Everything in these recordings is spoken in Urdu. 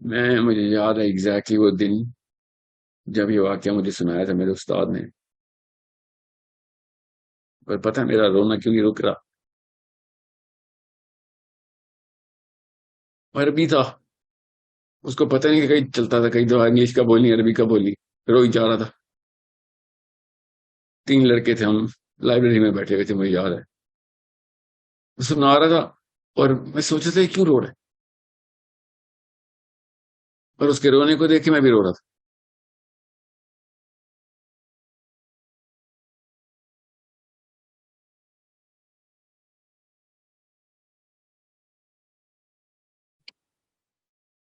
مجھے یاد ہے ایگزیکٹلی وہ دن جب یہ واقعہ مجھے سنایا تھا میرے استاد نے. پر پتہ ہے میرا رونا کیوں نہیں رک رہا؟ عربی تھا. اس کو پتہ نہیں کہ کہیں چلتا تھا، کہیں تو انگلش کا بولی عربی کا بولی. رو ہی جا رہا تھا. 3 لڑکے تھے ہم، لائبریری میں بیٹھے ہوئے تھے، مجھے یاد ہے. وہ سنا رہا تھا اور میں سوچ رہا تھا یہ کیوں رو رہا ہے، اور اس کے رونے کو دیکھ کے میں بھی رو رہا تھا.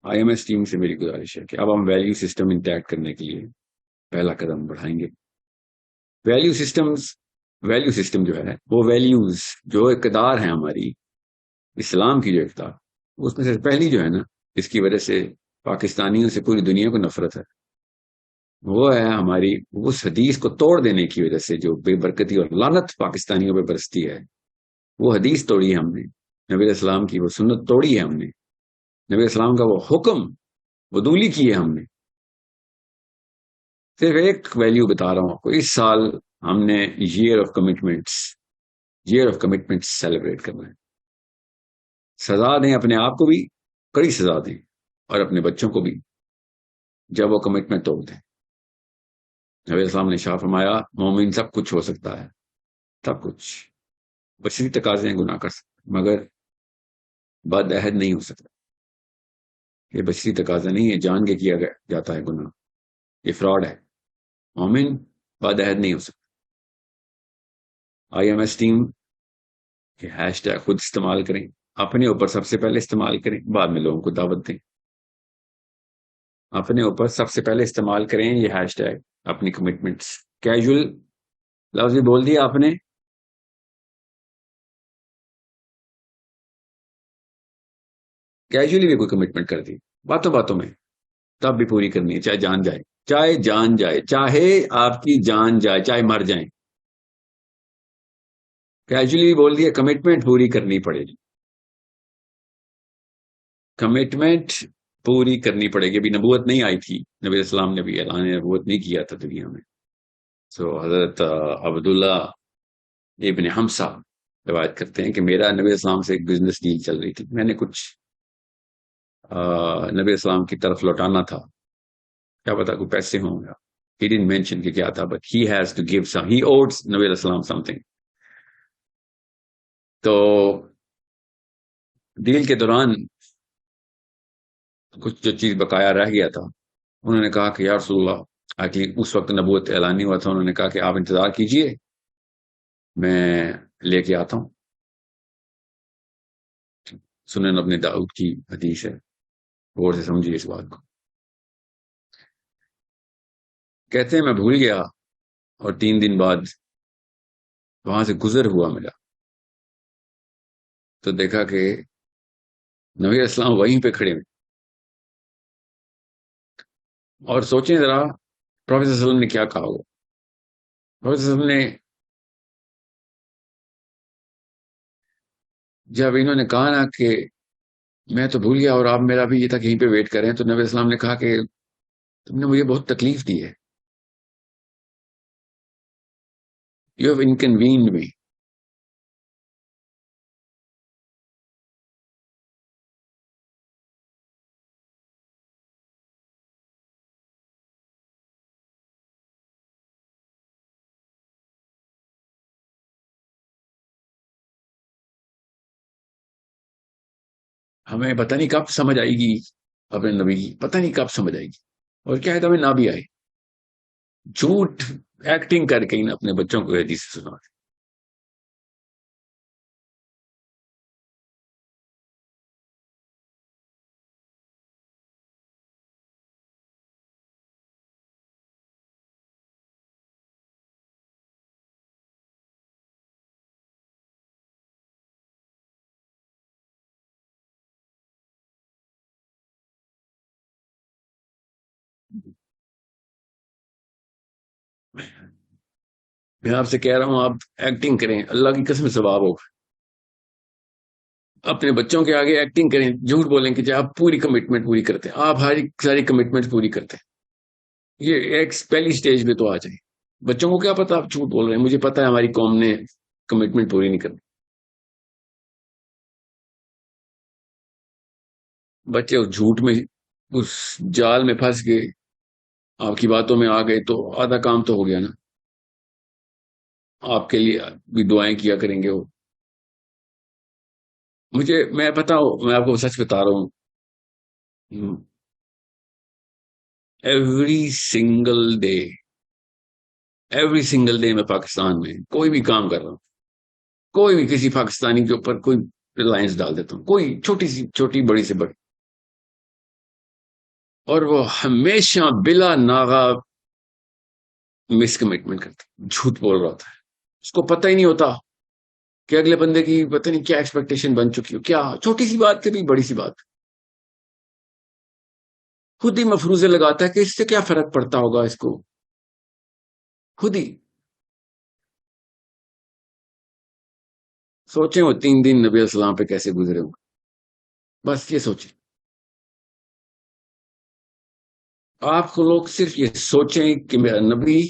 آئی ایم ایس ٹیم سے میری گزارش ہے کہ اب ہم ویلیو سسٹم انٹیکٹ کرنے کے لیے پہلا قدم بڑھائیں گے. ویلیو سسٹمز ویلیو سسٹم جو ہے وہ ویلیوز جو اقدار ہیں ہماری اسلام کی جو اقدار، اس میں سے پہلی جو ہے نا، اس کی وجہ سے پاکستانیوں سے پوری دنیا کو نفرت ہے، وہ ہے ہماری اس حدیث کو توڑ دینے کی وجہ سے جو بے برکتی اور لعنت پاکستانیوں پہ برستی ہے. وہ حدیث توڑی ہے ہم نے، نبی علیہ السلام کی وہ سنت توڑی ہے ہم نے، نبی علیہ السلام کا وہ حکم عدولی کی ہے ہم نے. صرف ایک ویلیو بتا رہا ہوں آپ کو. اس سال ہم نے ایئر آف کمٹمنٹس سیلیبریٹ کرنا ہے. سزا دیں اپنے آپ کو بھی، کڑی سزا دیں، اور اپنے بچوں کو بھی جب وہ کمٹمنٹ توڑ دیں. نبی السلام نے شاہ فرمایا مومن سب کچھ ہو سکتا ہے، سب کچھ، بشری تقاضے ہیں گناہ کر سکتے مگر بد عہد نہیں ہو سکتا. یہ بشری تقاضا نہیں ہے، جان کے کیا جاتا ہے گناہ، یہ فراڈ ہے. مومن بد عہد نہیں ہو سکتا. آئی ایم ایس ٹیم یہ ہیش ٹیگ خود استعمال کریں، اپنے اوپر سب سے پہلے استعمال کریں، بعد میں لوگوں کو دعوت دیں. اپنے اوپر سب سے پہلے استعمال کریں یہ ہیش ٹیگ، اپنی کمٹمنٹس. کیجول لفظ بھی بول دیا آپ نے، کیجولی بھی کوئی کمٹمنٹ کر دی باتوں باتوں میں، تب بھی پوری کرنی ہے، چاہے جان جائے، چاہے جان جائے، چاہے آپ کی جان جائے، چاہے مر جائیں. کیجولی بول دیا، کمٹمنٹ پوری کرنی پڑے گی. کمٹمنٹ پوری کرنی پڑے گی. ابھی نبوت نہیں آئی تھی، نبی اسلام نے بھی اعلان نبوت نہیں کیا تھا دنیا میں. حضرت عبداللہ ابن حمزہ روایت کرتے ہیں کہ میرا نبی اسلام سے ایک بزنس ڈیل چل رہی تھی، میں نے کچھ نبی اسلام کی طرف لوٹانا تھا، کیا پتا کوئی پیسے ہوں گا. He didn't mention کہ کیا تھا but he has to give some, he owes نبی اسلام something. تو ڈیل کے دوران کچھ جو چیز بقایا رہ گیا تھا، انہوں نے کہا کہ یا رسول اللہ، اس وقت نبوت اعلان نہیں ہوا تھا، انہوں نے کہا کہ آپ انتظار کیجئے، میں لے کے آتا ہوں. سنن ابن داؤد کی حدیث ہے، غور سے سمجھیے اس بات کو. کہتے ہیں میں بھول گیا اور 3 دن بعد وہاں سے گزر ہوا ملا تو دیکھا کہ نبی اسلام وہیں پہ کھڑے ہوئے. اور سوچیں ذرا پروفیسر صلی اللہ علیہ وسلم نے کیا کہا ہوگا. پروفیسر صلی اللہ علیہ وسلم نے جب انہوں نے کہا نا کہ میں تو بھول گیا اور آپ میرا بھی یہ تھا کہ یہیں پہ ویٹ کریں، تو نبی اسلام نے کہا کہ تم نے مجھے بہت تکلیف دی ہے، یو ہیو انکنوینڈ می. ہمیں پتہ نہیں کب سمجھ آئے گی اپنے نبی کی، پتہ نہیں کب سمجھ آئے گی. اور کیا ہے تو ہمیں نہ بھی آئے، جھوٹ ایکٹنگ کر کے اپنے بچوں کو حدیث سنا. میں آپ سے کہہ رہا ہوں آپ ایکٹنگ کریں، اللہ کی قسم ثواب ہوگا. اپنے بچوں کے آگے ایکٹنگ کریں، جھوٹ بولیں کہ آپ پوری کمٹمنٹ پوری کرتے ہیں، آپ ہر ساری کمٹمنٹ پوری کرتے ہیں. یہ ایک پہلی سٹیج پہ تو آ جائیں. بچوں کو کیا پتا آپ جھوٹ بول رہے ہیں، مجھے پتا ہے ہماری قوم نے کمٹمنٹ پوری نہیں کرنی. بچے اس جھوٹ میں، اس جال میں پھنس گئے، آپ کی باتوں میں آ گئے تو آدھا کام تو ہو گیا نا. آپ کے لیے بھی دعائیں کیا کریں گے وہ. میں بتاؤں، میں آپ کو سچ بتا رہا ہوں، every single day, every single day میں پاکستان میں کوئی بھی کام کر رہا ہوں، کوئی بھی کسی پاکستانی کے اوپر کوئی ریلائنس ڈال دیتا ہوں، کوئی چھوٹی سی چھوٹی، بڑی سے بڑی، اور وہ ہمیشہ بلا ناغہ مس کمٹمنٹ کرتا ہے، جھوٹ بول رہا ہوتا ہے. اس کو پتہ ہی نہیں ہوتا کہ اگلے بندے کی پتہ نہیں کیا ایکسپیکٹیشن بن چکی ہو، کیا چھوٹی سی بات کبھی بڑی سی بات خود ہی مفروضے لگاتا ہے کہ اس سے کیا فرق پڑتا ہوگا اس کو، خود ہی. سوچیں وہ 3 دن نبی علیہ السلام پہ کیسے گزرے ہوں، بس یہ سوچیں. آپ کو لوگ صرف یہ سوچیں کہ میرا نبی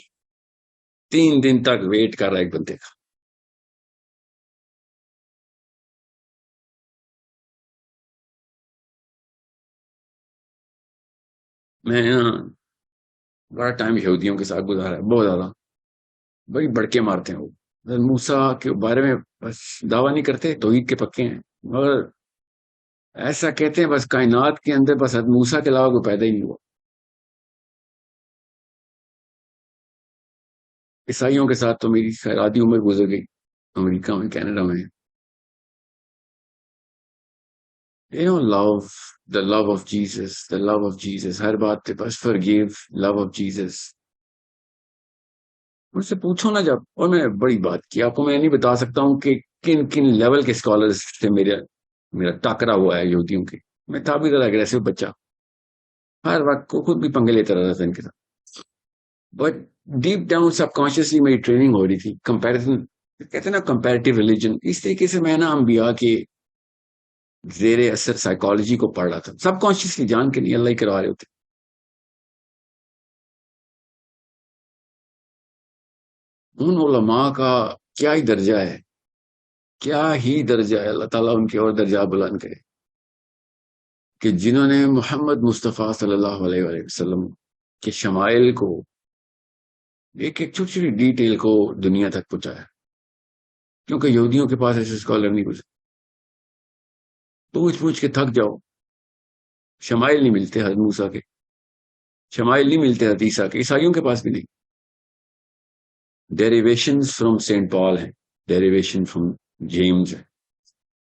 3 دن تک ویٹ کر رہا ہے ایک بندے کا. میں بڑا ٹائم یہودیوں کے ساتھ گزارا ہے، بہت زیادہ، بڑی بڑکے مارتے ہیں وہ. موسیٰ کے بارے میں بس دعویٰ نہیں کرتے، توحید کے پکے ہیں، مگر ایسا کہتے ہیں بس کائنات کے اندر بس حضرت موسیٰ کے علاوہ کوئی پیدا ہی نہیں ہوا. عیسائیوں کے ساتھ تو میری خیر آدھی عمر گزر گئی، امریکہ میں، کینیڈا میں. love, the love of Jesus, the love of Jesus. ہر بات پہ بس forgive, love of Jesus. مجھ سے پوچھو نا جب، اور میں بڑی بات کی آپ کو میں نہیں بتا سکتا ہوں کہ کن کن لیول کے اسکالرز سے میرا ٹاکرا ہوا ہے یہودیوں کے. میں تھا بھی ذرا اگریسو بچہ، ہر وقت کو خود بھی پنگے لیتا رہتا تھا ان کے ساتھ. But deep down sub consciously میری ٹریننگ ہو رہی تھی. کمپیریزن کہتے ہیں نا، کمپیریٹیو ریلیجن، اس طریقے سے میں نا انبیاء کے زیر اثر سائیکالوجی کو پڑھ رہا تھا، سب کانشیسلی، جان کے نہیں، اللہ ہی کروا رہے ہوتے. ان علماء کا کیا ہی درجہ ہے، کیا ہی درجہ ہے، اللہ تعالیٰ ان کے اور درجہ بلند کرے، کہ جنہوں نے محمد مصطفیٰ صلی اللہ علیہ وآلہ وسلم کے شمائل کو، ایک ایک چھوٹی چھوٹی ڈیٹیل کو دنیا تک پہنچایا. کیونکہ یہودیوں کے پاس ایسے اسکالر نہیں گزرے، پوچھ پوچھ کے تھک جاؤ. شمائل نہیں ملتے حضرت موسیٰ کے، شمائل نہیں ملتے حضرت عیسیٰ کے، عیسائیوں کے پاس بھی نہیں. ڈیریویشنز فرام سینٹ پال ہیں، ڈیریویشن فرام جیمز ہے،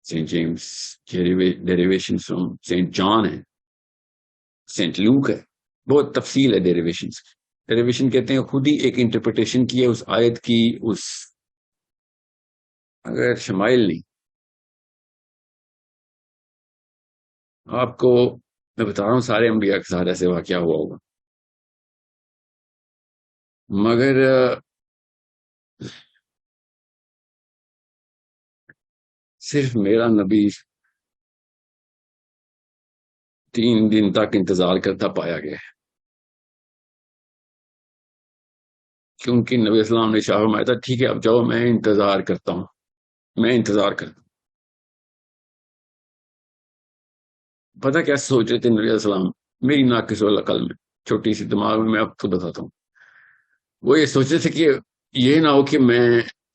Saint James, derivation from Saint John ہے، سینٹ لوک ہے. بہت تفصیل ہے ڈیریویشنز. ڈیریویشن کہتے ہیں خود ہی ایک انٹرپریٹیشن کی ہے اس آیت کی. اس اگر شمائل نہیں، آپ کو میں بتا رہا ہوں سارے انبیاء کے ساتھ ایسے واقعہ ہوا ہوگا، مگر صرف میرا نبی 3 دن تک انتظار کرتا پایا گیا ہے. کیونکہ نبی اسلام نے شاہ فرمایا تھا ٹھیک ہے اب جاؤ، میں انتظار کرتا ہوں، میں انتظار کرتا ہوں. پتہ کیا سوچ رہے تھے نبی السلام، میری ناقص العقل میں، چھوٹی سی دماغ میں آپ کو بتاتا ہوں. وہ یہ سوچ رہے تھے کہ یہ نہ ہو کہ میں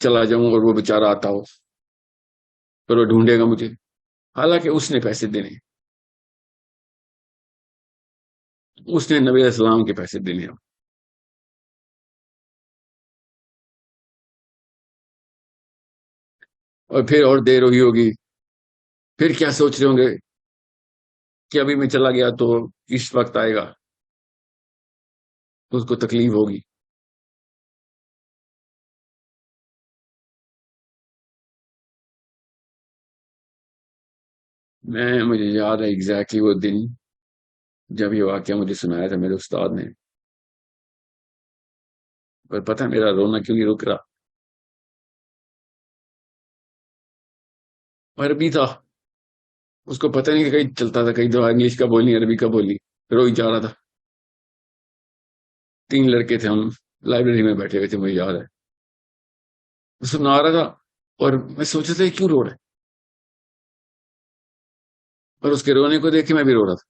چلا جاؤں اور وہ بےچارہ آتا ہو اور وہ ڈھونڈے گا مجھے. حالانکہ اس نے پیسے دینے، اس نے نبی علیہ السلام کے پیسے دینے ہیں. اور پھر اور دیر ہوئی ہوگی، پھر کیا سوچ رہے ہوں گے کہ ابھی میں چلا گیا تو اس وقت آئے گا، اس کو تکلیف ہوگی. مجھے یاد ہے ایگزیکٹلی وہ دن جب یہ واقعہ مجھے سنایا تھا میرے استاد نے. پر پتہ میرا رونا کیوں نہیں رک رہا، عربی تھا. اس کو پتہ نہیں کہ کہیں چلتا تھا، کہیں دو انگلش کا بولی عربی کا بولی، روئی جا رہا تھا. 3 لڑکے تھے ہم، لائبریری میں بیٹھے ہوئے تھے، مجھے یاد ہے. سنا رہا تھا اور میں سوچا تھا یہ کیوں رو رہا ہے، اور اس کے رونے کو دیکھ کے میں بھی رو رہا تھا.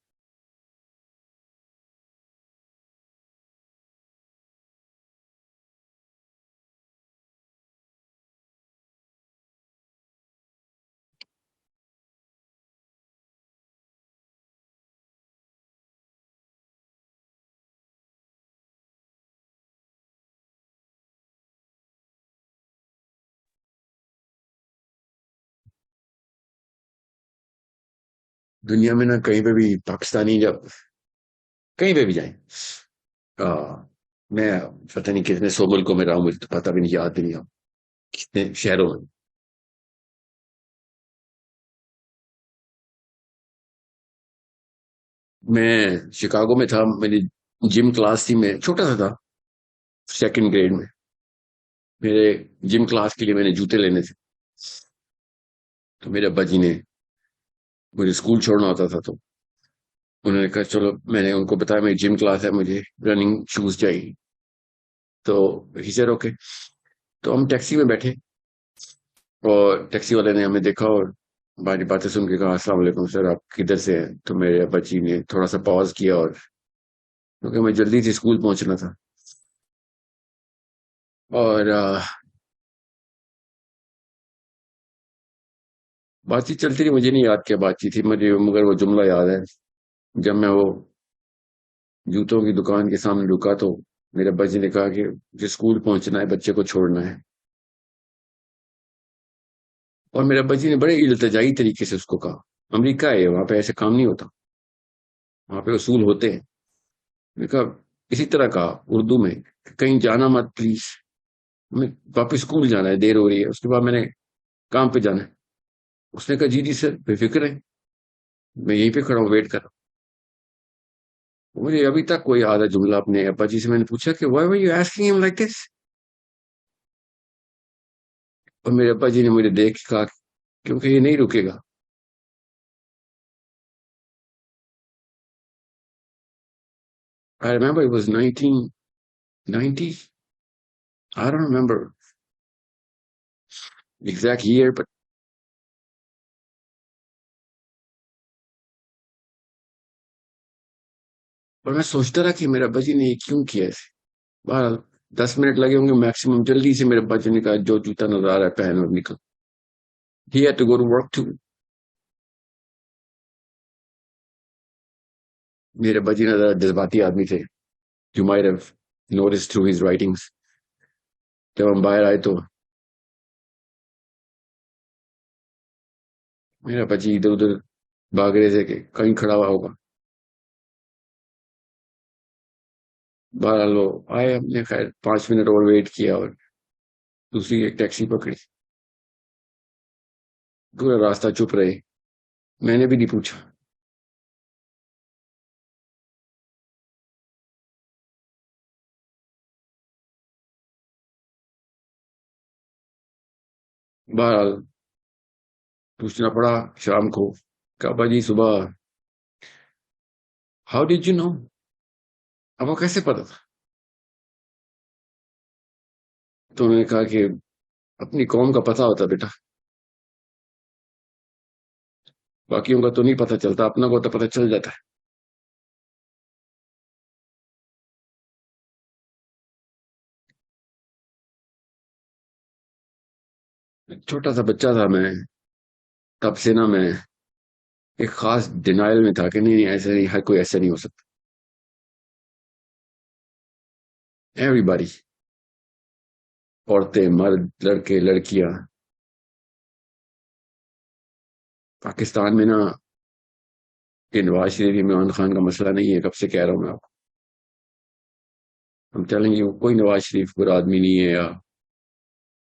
دنیا میں نا کہیں پہ بھی پاکستانی جب کہیں پہ بھی جائیں، میں پتہ نہیں کتنے سو ملکوں میں رہا ہوں، مجھے تو پتہ بھی نہیں، یاد بھی نہیں ہوں کتنے شہروں میں. میں شکاگو میں تھا، میری جم کلاس تھی، میں چھوٹا سا تھا، 2nd گریڈ میں. میرے جم کلاس کے لیے میں نے جوتے لینے تھے، تو میرے ابا جی نے مجھے اسکول چھوڑنا ہوتا تھا، تو انہوں نے کہا چلو، میں نے ان کو بتایا میری جم کلاس ہے، مجھے رننگ شوز چاہیے. تو ہی سر اوکے. تو ہم ٹیکسی میں بیٹھے، اور ٹیکسی والے نے ہمیں دیکھا اور ہماری باتیں سن کے کہا السلام علیکم سر، آپ کدھر سے ہیں؟ تو میرے ابا جی نے تھوڑا سا پاز کیا، اور کیونکہ میں جلدی سے اسکول پہنچنا تھا، اور بات چیت چلتی رہی. مجھے نہیں یاد کیا بات چیت تھی مجھے، مگر وہ جملہ یاد ہے. جب میں وہ جوتوں کی دکان کے سامنے رکا، تو میرے ابا جی نے کہا کہ مجھے اسکول پہنچنا ہے، بچے کو چھوڑنا ہے. اور میرے ابا جی نے بڑے التجائی طریقے سے اس کو کہا. امریکہ ہے، وہاں پہ ایسے کام نہیں ہوتا، وہاں پہ اصول ہوتے ہیں. میں نے کہا اسی طرح کہا اردو میں کہ کہیں جانا مت پلیز، ہمیں واپس اسکول جانا ہے، دیر ہو رہی ہے. اس کے بعد میں نے کام پہ جانا ہے. اس نے کہا جی جی سر، بے فکر ہے، میں یہیں پہ کھڑا ہوں، ویٹ کر رہا ہوں. مجھے ابھی تک کوئی یاد ہے جملہ. اپنے ابا جی سے میں نے پوچھا کہ وائی وار یو آسکنگ ہم لائک دس، اور میرے ابا جی نے مجھے دیکھ کے کہا کیونکہ یہ نہیں رکے گا. I remember it was 1990. I don't remember the exact year, but اور میں سوچتا رہا کہ میرے ابا جی نے یہ کیوں کیا ایسے. بہرحال 10 منٹ لگے ہوں گے میکسیمم. جلدی سے میرے ابا جی نے کہا جو جوتا نظر آ رہا ہے پہن اور نکل. He had to go to work too. میرے ابا جی نے ذرا جذباتی آدمی تھے. You might have noticed through his writings. جب ہم باہر آئے تو میرا ابا جی ادھر ادھر بھاگ رہے تھے کہ کہیں کھڑا ہوا ہوگا. بہرحال وہ آئے، ہم نے خیر 5 منٹ اور ویٹ کیا، اور دوسری ایک ٹیکسی پکڑی. پورا راستہ چپ رہے، میں نے بھی نہیں پوچھا. بہرحال پوچھنا پڑا شام کو. کہا جی صبح ہاؤ ڈیڈ یو نو، اب وہ کیسے پتا تھا؟ تو انہوں نے کہا کہ اپنی قوم کا پتہ ہوتا بیٹا، باقیوں کا تو نہیں پتہ چلتا، اپنا کو تو پتہ چل جاتا ہے. چھوٹا سا بچہ تھا میں، تب سے نا میں ایک خاص ڈینائل میں تھا کہ نہیں نہیں ایسا نہیں، ہر کوئی ایسا نہیں ہو سکتا. ایوری باڈی، عورتیں مرد لڑکے لڑکیاں. پاکستان میں نا یہ نواز شریف عمران خان کا مسئلہ نہیں ہے، کب سے کہہ رہا ہوں میں آپ کو. ہم چلیں گے کوئی نواز شریف برا آدمی نہیں ہے، یا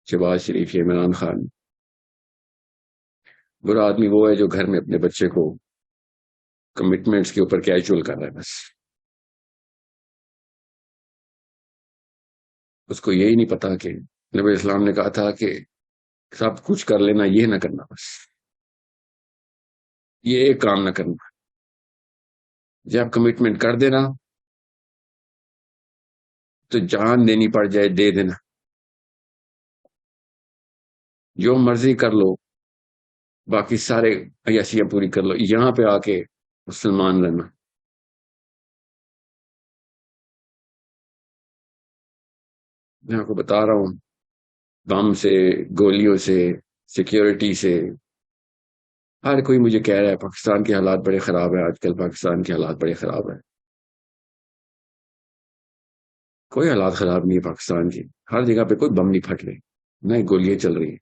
شہباز شریف یا عمران خان. برا آدمی وہ ہے جو گھر میں اپنے بچے کو کمٹمنٹس کے اوپر کیجول کر رہا ہے بس. اس کو یہی نہیں پتا کہ نبی اسلام نے کہا تھا کہ سب کچھ کر لینا، یہ نہ کرنا بس. یہ ایک کام نہ کرنا. جب کمٹمنٹ کر دینا تو جان دینی پڑ جائے دے دینا. جو مرضی کر لو, باقی سارے عیاشیاں پوری کر لو, یہاں پہ آ کے مسلمان رہنا. میں آپ کو بتا رہا ہوں, بم سے, گولیوں سے, سیکیورٹی سے, ہر کوئی مجھے کہہ رہا ہے پاکستان کے حالات بڑے خراب ہیں, آج کل پاکستان کے حالات بڑے خراب ہیں. کوئی حالات خراب نہیں ہے پاکستان کی. ہر جگہ پہ کوئی بم نہیں پھٹ رہے, نہ گولیاں چل رہی ہیں.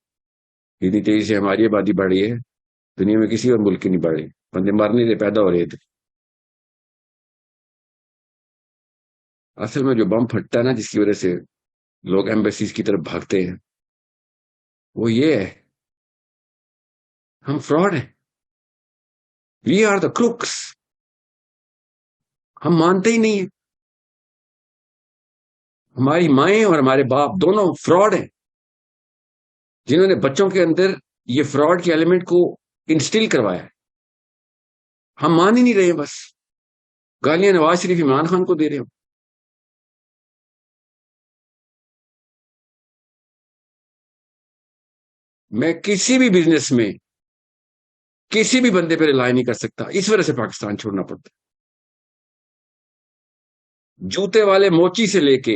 اتنی تیزی سے ہماری آبادی بڑھ رہی ہے, دنیا میں کسی اور ملک کی نہیں بڑھ رہی. بندے مر نہیں رہے, پیدا ہو رہے تھے. اصل میں جو بم پھٹتا ہے نا, جس کی وجہ سے لوگ ایمبیسیز کی طرف بھاگتے ہیں, وہ یہ ہے, ہم فراڈ ہیں. We are the crooks. ہم مانتے ہی نہیں ہیں. ہماری مائیں اور ہمارے باپ دونوں فراڈ ہیں, جنہوں نے بچوں کے اندر یہ فراڈ کے ایلیمنٹ کو انسٹل کروایا ہے. ہم مان ہی نہیں رہے, بس گالیاں نواز شریف عمران خان کو دے رہے ہو. میں کسی بھی بزنس میں کسی بھی بندے پہ رلائی نہیں کر سکتا, اس وجہ سے پاکستان چھوڑنا پڑتا. جوتے والے موچی سے لے کے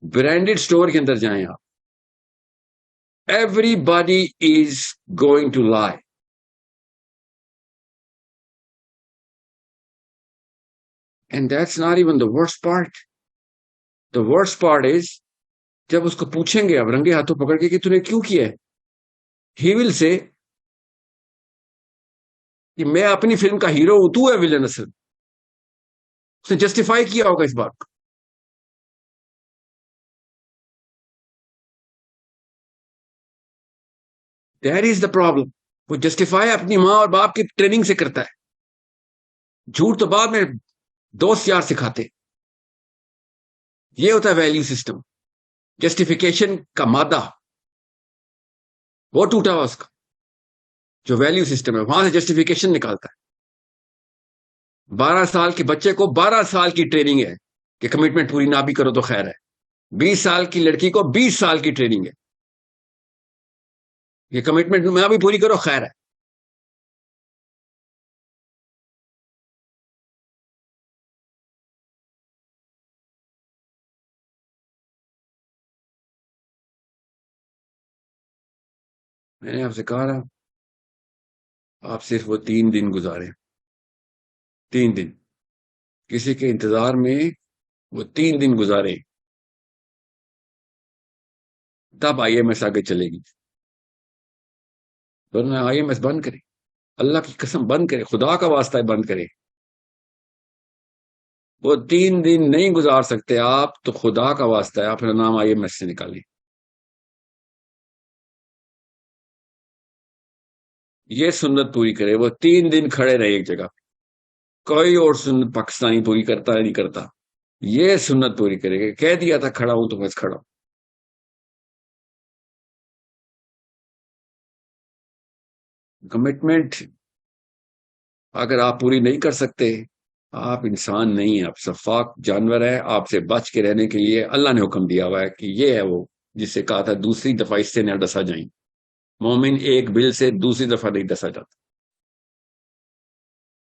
برانڈیڈ سٹور کے اندر جائیں آپ, everybody is going to lie. And that's not even the worst part. The worst part is جب اس کو پوچھیں گے آپ رنگے ہاتھوں پکڑ کے کہ تو نے کیوں کیا ہے, ہی ول سے کہ میں اپنی فلم کا ہیرو ہوں, تو ہے ولن. اصل اس نے جسٹیفائی کیا ہوگا اس بات کو. That is the problem. وہ جسٹیفائی اپنی ماں اور باپ کی ٹریننگ سے کرتا ہے. جھوٹ تو بعد میں دوست یار سکھاتے. یہ ہوتا ہے ویلیو سسٹم. جسٹیفیکیشن کا مادہ وہ ٹوٹا ہوا اس کا. جو ویلیو سسٹم ہے وہاں سے جسٹیفیکیشن نکالتا ہے. 12 سال کے بچے کو 12 سال کی ٹریننگ ہے کہ کمٹمنٹ پوری نہ بھی کرو تو خیر ہے. 20 سال کی لڑکی کو 20 سال کی ٹریننگ ہے کہ کمٹمنٹ نہ بھی پوری کرو خیر ہے. میں نے آپ سے کہا رہا, آپ صرف وہ 3 دن گزارے, 3 دن کسی کے انتظار میں, وہ 3 دن گزارے, تب آئی ایم ایس آگے چلے گی. ورنہ آئی ایم ایس بند کرے, اللہ کی قسم بند کرے, خدا کا واسطہ ہے بند کرے. وہ 3 دن نہیں گزار سکتے آپ تو خدا کا واسطہ ہے اپنا نام آئی ایم ایس سے نکالیں. یہ سنت پوری کرے, وہ 3 دن کھڑے رہے ایک جگہ. کوئی اور سنت پاکستانی پوری کرتا ہے نہیں کرتا, یہ سنت پوری کرے گا. کہہ دیا تھا کھڑا ہوں تو بس کھڑا ہوں. کمٹمنٹ اگر آپ پوری نہیں کر سکتے, آپ انسان نہیں ہیں, آپ شفاق جانور ہیں. آپ سے بچ کے رہنے کے لیے اللہ نے حکم دیا ہوا ہے کہ یہ ہے وہ جس سے کہا تھا دوسری دفعہ اس سے نہ ڈسا جائیں. مومن ایک بل سے دوسری دفعہ نہیں ڈسا جاتا.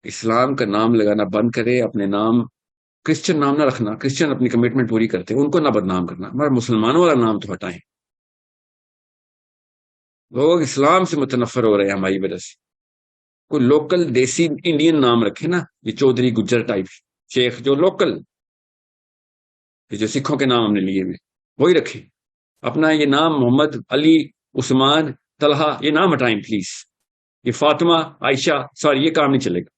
اسلام کا نام لگانا بند کرے. اپنے نام کرسچن نام نہ رکھنا, کرسچن اپنی کمٹمنٹ پوری کرتے ہیں, ان کو نہ بدنام کرنا, مگر مسلمانوں والا نام تو ہٹائیں. لوگ اسلام سے متنفر ہو رہے ہیں ہماری وجہ سے. کوئی لوکل دیسی انڈین نام رکھے نا, یہ چودھری گجر ٹائپ شیخ, جو لوکل, جو سکھوں کے نام ہم نے لیے ہوئے وہی رکھے. اپنا یہ نام محمد, علی, عثمان, طلحہ, یہ نام ہٹائیں پلیز. یہ فاطمہ, عائشہ, سوری, یہ کام نہیں چلے گا.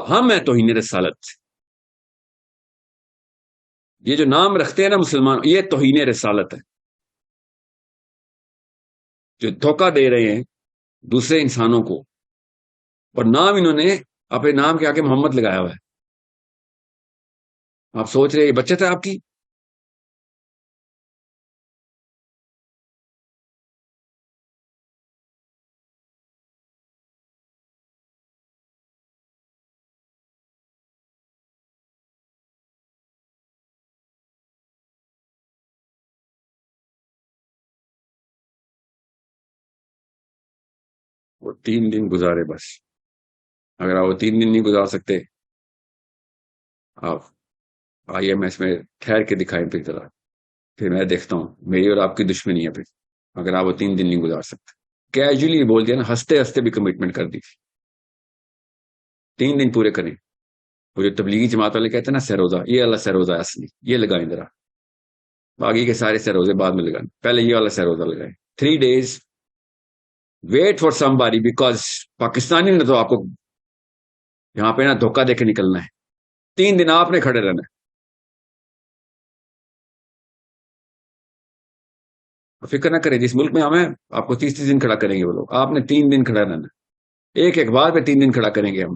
ہم ہے توہین رسالت. یہ جو نام رکھتے ہیں نا مسلمان, یہ توہین رسالت ہے. جو دھوکہ دے رہے ہیں دوسرے انسانوں کو, اور نام انہوں نے اپنے نام کے آگے محمد لگایا ہوا ہے. آپ سوچ رہے یہ بچت ہے آپ کی. وہ 3 دن گزارے بس. اگر آپ وہ 3 دن نہیں گزار سکتے, آپ IMS میں ٹھہر کے دکھائیں پھر میں دیکھتا ہوں. میری اور آپ کی دشمنی ہے پھر, اگر آپ وہ 3 دن نہیں گزار سکتے. کیجولی بول دیا نا, ہنستے ہنستے بھی کمٹمنٹ کر دی. 3 دن پورے کریں. وہ جو تبلیغی جماعت والے کہتے ہیں نا سروزہ, یہ اللہ سروزہ ہے اصلی, یہ لگائیں ذرا. باقی کے سارے سروزے بعد میں لگائیں, پہلے یہ والا سروزہ لگائیں. 3 days ویٹ فار سم باری, بیکاز پاکستانی نے تو آپ کو یہاں پہ نا دھوکہ دے کے نکلنا ہے. 3 دن آپ نے کھڑے رہنا ہے. فکر نہ کریں, جس ملک میں ہمیں آپ کو 30 دن کھڑا کریں گے وہ لوگ, آپ نے 3 دن کھڑا رہنا. ایک بار پہ 3 دن کھڑا کریں گے ہم.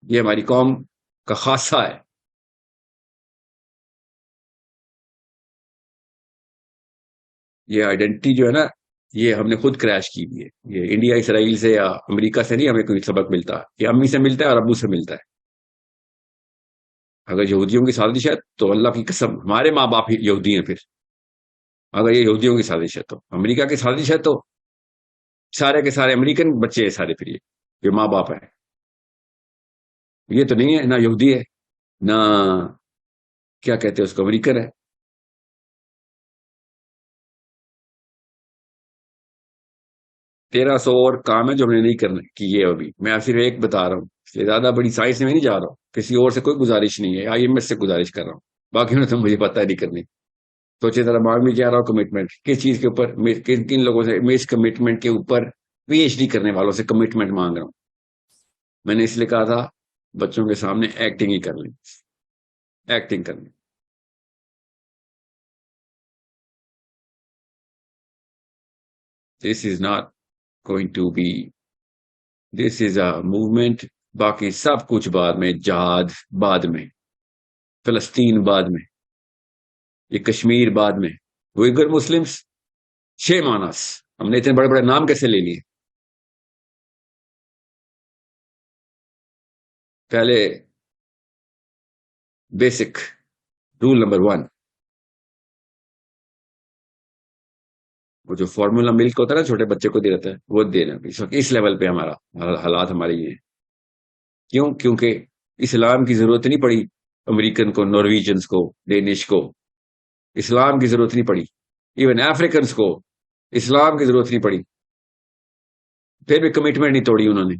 یہ ہماری قوم کا خاصہ ہے. یہ آئیڈینٹی جو ہے نا, یہ ہم نے خود کریش کی ہوئی ہے. یہ انڈیا اسرائیل سے یا امریکہ سے نہیں ہمیں کوئی سبق ملتا, یہ امی سے ملتا ہے اور ابو سے ملتا ہے. اگر یہودیوں کی سازش ہے تو اللہ کی قسم ہمارے ماں باپ یہودی ہیں. پھر اگر یہ یہودیوں کی سازش ہے تو امریکہ کی سازش ہے تو سارے کے سارے امریکن بچے ہیں سارے. پھر یہ ماں باپ ہے. یہ تو نہیں ہے, نہ یہودی ہے نہ کیا کہتے ہیں اس کو امریکن ہے. 1300 اور کام ہے جو ہم نے نہیں کرنا کی. یہ ابھی میں آپ صرف ایک بتا رہا ہوں, اس لیے زیادہ بڑی سائنس میں نہیں جا رہا ہوں. کسی اور سے کوئی گزارش نہیں ہے, IMS سے گزارش کر رہا ہوں. باقی میں تو مجھے پتہ نہیں کرنی. سوچے ذرا مانگ بھی کیا رہا ہوں کمٹمنٹ کس چیز کے اوپر, کن لوگوں سے میں اس کمٹمنٹ کے اوپر PhD کرنے والوں سے کمٹمنٹ مانگ رہا ہوں. میں نے اس لیے کہا تھا بچوں کے سامنے ایکٹنگ ہی کر لیں, ایکٹنگ کر لیں. This is not going to be, this is a movement. باقی سب کچھ بعد میں, جہاد بعد میں, فلسطین بعد میں, یہ کشمیر بعد میں, ویگر مسلمس, شیم آن اس. ہم نے اتنے بڑے بڑے نام کیسے لے لیے؟ پہلے بیسک رول نمبر 1, وہ جو فارمولا ملک ہوتا ہے نا چھوٹے بچے کو دے رہتا ہے, وہ دینا. اس لیول پہ ہمارا حالات ہمارے یہ ہیں. کیوں؟ کیونکہ اسلام کی ضرورت نہیں پڑی امریکن کو, نارویجنس کو, ڈینش کو. اسلام کی ضرورت نہیں پڑی. ایون افریقنس کو اسلام کی ضرورت نہیں پڑی. پھر بھی کمٹمنٹ نہیں توڑی انہوں نے,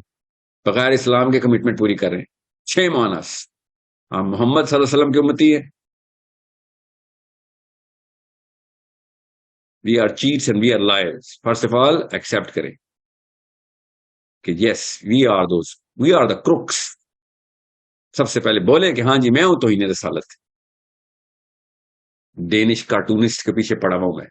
بغیر اسلام کے کمٹمنٹ پوری کر رہے ہیں. 6 مانس. ہم محمد صلی اللہ علیہ وسلم کی امتی ہے. We are cheats and we are liars. First of all accept کریں کہ yes we are those, we are the crooks. سب سے پہلے بولیں کہ ہاں جی میں ہوں توہین رسالت. ڈینش کارٹونسٹ کے پیچھے پڑا ہوا ہوں میں.